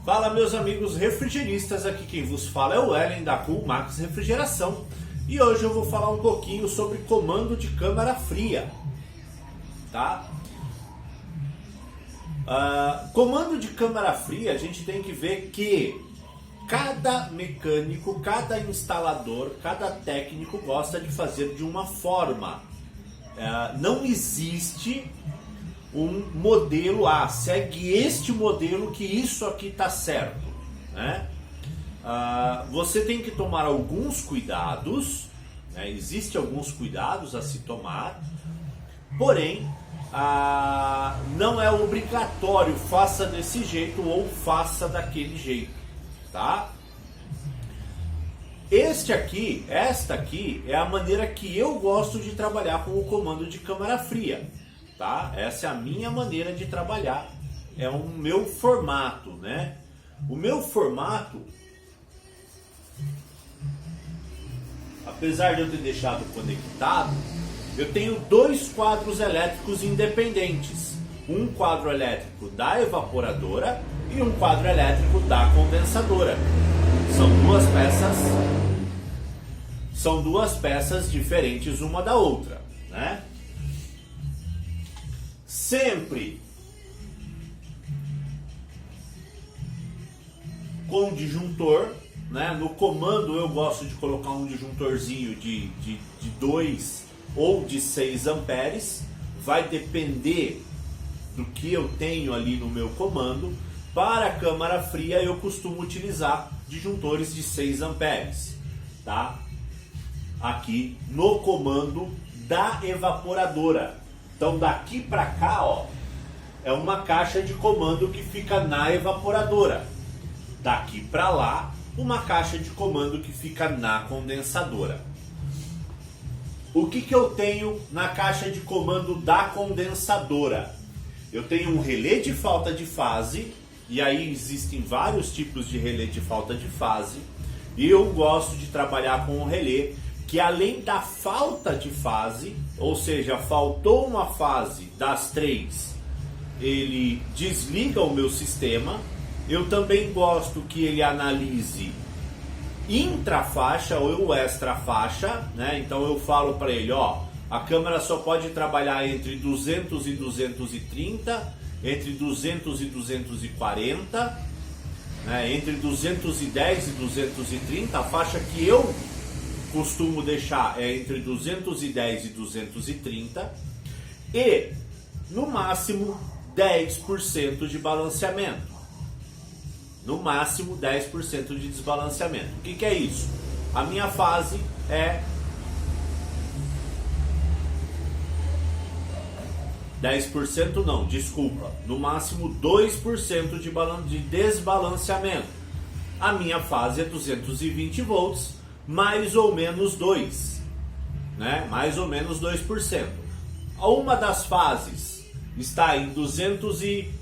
Fala, meus amigos refrigeristas, aqui quem vos fala é o Ellen da Coolmax Refrigeração e hoje eu vou falar um pouquinho sobre comando de câmara fria, tá? Comando de câmara fria, a gente tem que ver que cada mecânico, cada instalador, cada técnico gosta de fazer de uma forma. Não existe um modelo, segue este modelo que isso aqui está certo, né? Você tem que tomar alguns cuidados, né? Existem alguns cuidados a se tomar, porém não é obrigatório, faça desse jeito ou faça daquele jeito, tá? Esta aqui é a maneira que eu gosto de trabalhar com o comando de câmara fria. Tá? Essa é a minha maneira de trabalhar, é o meu formato, né? O meu formato, apesar de eu ter deixado conectado, eu tenho dois quadros elétricos independentes, um quadro elétrico da evaporadora e um quadro elétrico da condensadora. São duas peças diferentes uma da outra, né? Sempre com disjuntor, né? No comando eu gosto de colocar um disjuntorzinho de 2 ou de 6 amperes, vai depender do que eu tenho ali no meu comando. Para a câmara fria eu costumo utilizar disjuntores de 6 amperes, tá? Aqui no comando da evaporadora. Então daqui para cá, ó, é uma caixa de comando que fica na evaporadora. Daqui para lá, uma caixa de comando que fica na condensadora. O que eu tenho na caixa de comando da condensadora? Eu tenho um relé de falta de fase, e aí existem vários tipos de relé de falta de fase. E eu gosto de trabalhar com um relé que, além da falta de fase, ou seja, faltou uma fase das 3, ele desliga o meu sistema. Eu também gosto que ele analise intrafaixa ou extrafaixa, né? Então eu falo para ele, ó, a câmera só pode trabalhar entre 200 e 230, entre 200 e 240, né? Entre 210 e 230, a faixa que eu costumo deixar é entre 210 e 230 e no máximo 10% de balanceamento. No máximo 10% de desbalanceamento. O que é isso? A minha fase é 10% não, desculpa. No máximo 2% de desbalanceamento. A minha fase é 220 volts. Mais ou menos 2, né? Mais ou menos 2%. Uma das fases está em 210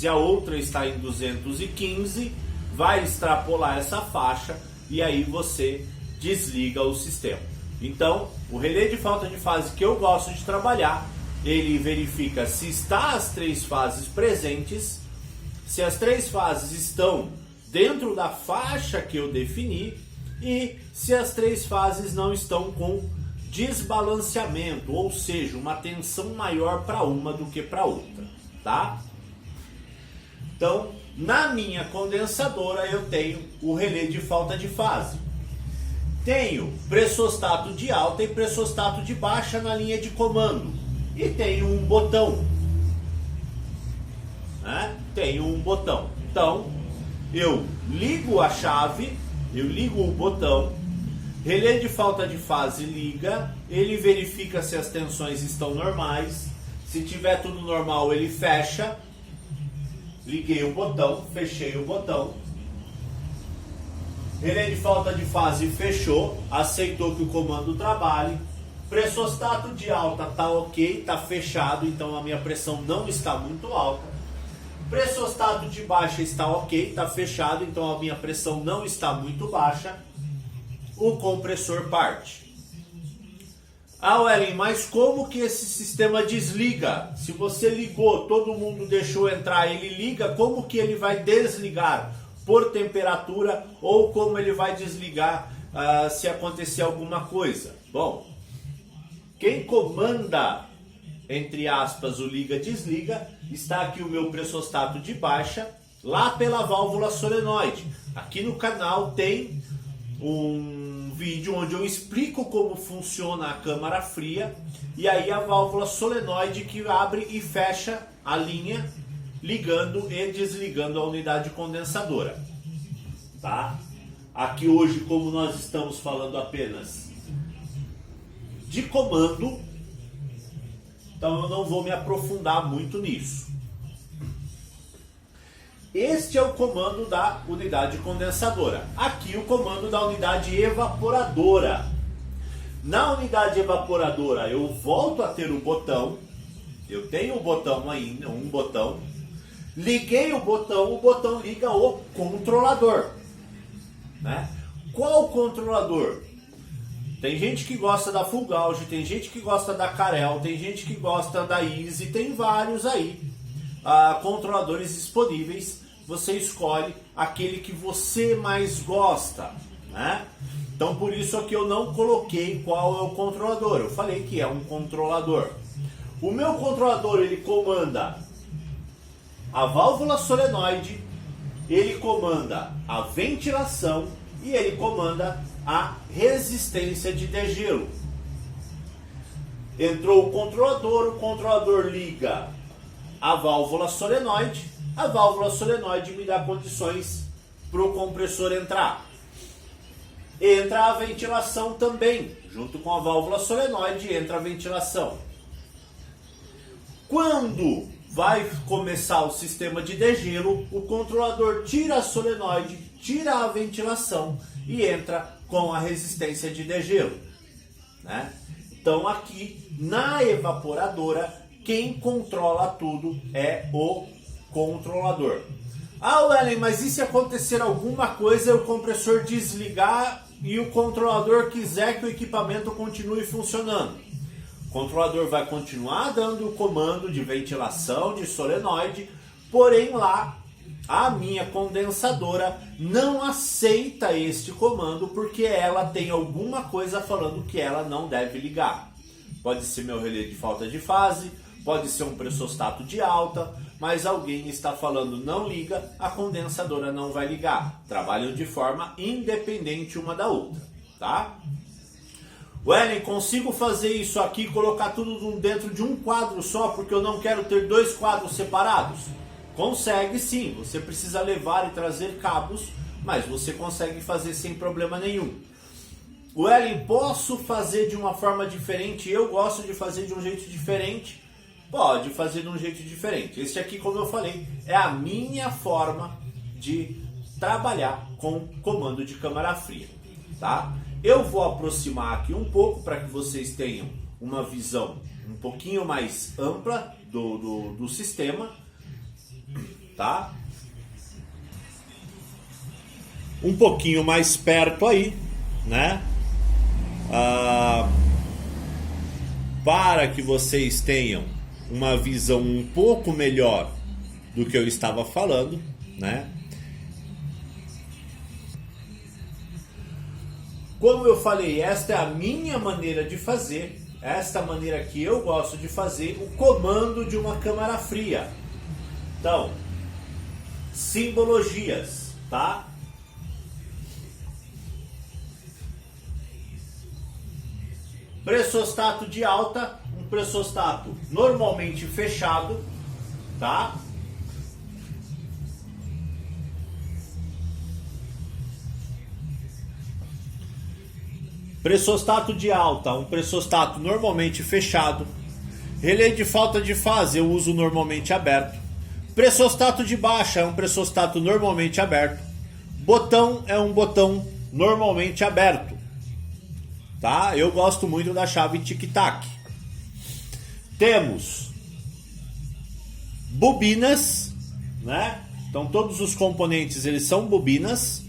e a outra está em 215, vai extrapolar essa faixa e aí você desliga o sistema. Então, o relé de falta de fase que eu gosto de trabalhar, ele verifica se está as 3 fases presentes, se as 3 fases estão dentro da faixa que eu defini e se as 3 fases não estão com desbalanceamento, ou seja, uma tensão maior para uma do que para outra, tá? Então, na minha condensadora eu tenho o relé de falta de fase. Tenho pressostato de alta e pressostato de baixa na linha de comando e tenho um botão, né? Tenho um botão. Então, eu ligo a chave, eu ligo o botão, relé de falta de fase liga, ele verifica se as tensões estão normais, se tiver tudo normal ele fecha, liguei o botão, fechei o botão, relé de falta de fase fechou, aceitou que o comando trabalhe, pressostato de alta está ok, está fechado, então a minha pressão não está muito alta. Pressostato de baixa está ok, está fechado, então a minha pressão não está muito baixa. O compressor parte. Ah, Wellen, mas como que esse sistema desliga? Se você ligou, todo mundo deixou entrar, ele liga, como que ele vai desligar? Por temperatura ou como ele vai desligar se acontecer alguma coisa? Bom, quem comanda, entre aspas, o liga-desliga, está aqui o meu pressostato de baixa, lá pela válvula solenoide. Aqui no canal tem um vídeo onde eu explico como funciona a câmara fria e aí a válvula solenoide que abre e fecha a linha, ligando e desligando a unidade condensadora, tá? Aqui hoje, como nós estamos falando apenas de comando, então eu não vou me aprofundar muito nisso. Este é o comando da unidade condensadora. Aqui o comando da unidade evaporadora. Na unidade evaporadora eu volto a ter o botão. Eu tenho o botão ainda, um botão. Liguei o botão liga o controlador. Né? Qual controlador? Tem gente que gosta da Full Gauge, tem gente que gosta da Carel, tem gente que gosta da Easy, tem vários aí. Controladores disponíveis, você escolhe aquele que você mais gosta, né? Então por isso aqui eu não coloquei qual é o controlador, eu falei que é um controlador. O meu controlador, ele comanda a válvula solenoide, ele comanda a ventilação e ele comanda a resistência de degelo. Entrou o controlador liga a válvula solenoide me dá condições para o compressor entrar. Entra a ventilação também, junto com a válvula solenoide entra a ventilação. Quando vai começar o sistema de degelo, o controlador tira a solenoide, tira a ventilação e entra com a resistência de degelo, né? Então aqui na evaporadora, quem controla tudo é o controlador. Ah, Wellen, mas e se acontecer alguma coisa, o compressor desligar e o controlador quiser que o equipamento continue funcionando? O controlador vai continuar dando o comando de ventilação, de solenoide, porém lá a minha condensadora não aceita este comando porque ela tem alguma coisa falando que ela não deve ligar. Pode ser meu relé de falta de fase, pode ser um pressostato de alta, mas alguém está falando não liga, a condensadora não vai ligar. Trabalham de forma independente uma da outra, tá? Wellen, consigo fazer isso aqui, colocar tudo dentro de um quadro só, porque eu não quero ter dois quadros separados? Consegue sim, você precisa levar e trazer cabos, mas você consegue fazer sem problema nenhum. Wellen, posso fazer de uma forma diferente? Eu gosto de fazer de um jeito diferente. Pode fazer de um jeito diferente. Este aqui, como eu falei, é a minha forma de trabalhar com comando de câmara fria, tá? Eu vou aproximar aqui um pouco para que vocês tenham uma visão um pouquinho mais ampla do sistema, tá? Um pouquinho mais perto aí, né? Para que vocês tenham uma visão um pouco melhor do que eu estava falando, né? Como eu falei, esta é a minha maneira de fazer, esta maneira que eu gosto de fazer o comando de uma câmara fria. Então, simbologias, tá? Pressostato de alta, um pressostato normalmente fechado, tá? Pressostato de alta, um pressostato normalmente fechado. Relé de falta de fase eu uso normalmente aberto. Pressostato de baixa é um pressostato normalmente aberto. Botão é um botão normalmente aberto. Tá? Eu gosto muito da chave tic-tac. Temos bobinas, né? Então todos os componentes eles são bobinas.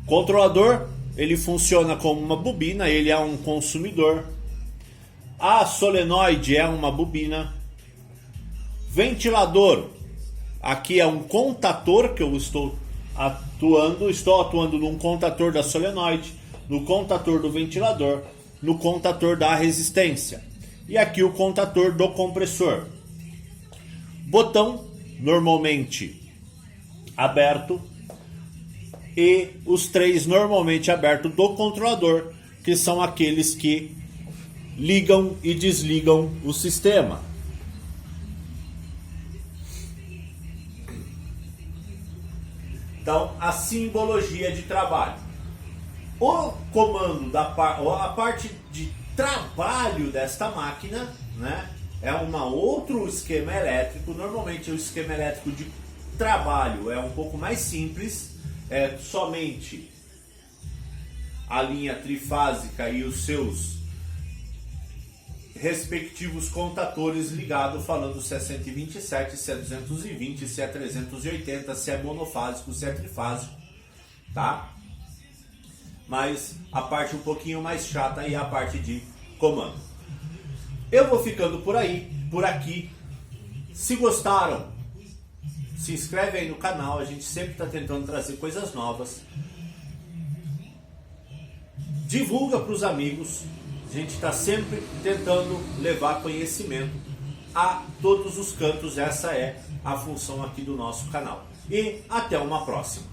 Controlador ele funciona como uma bobina, ele é um consumidor. A solenoide é uma bobina. Ventilador, aqui é um contator que eu estou atuando num contator da solenoide, no contator do ventilador, no contator da resistência. E aqui o contator do compressor. Botão normalmente aberto e os 3 normalmente abertos do controlador, que são aqueles que ligam e desligam o sistema. Então, a simbologia de trabalho. O comando a parte de trabalho desta máquina, né, é outro esquema elétrico. Normalmente o esquema elétrico de trabalho é um pouco mais simples, é somente a linha trifásica e os seus respectivos contatores ligados, falando se é 127, se é 220, se é 380, se é monofásico, se é trifásico, tá? Mas a parte um pouquinho mais chata é a parte de comando. Eu vou ficando por aqui. Se gostaram, se inscreve aí no canal, a gente sempre está tentando trazer coisas novas. Divulga para os amigos, a gente está sempre tentando levar conhecimento a todos os cantos, essa é a função aqui do nosso canal. E até uma próxima.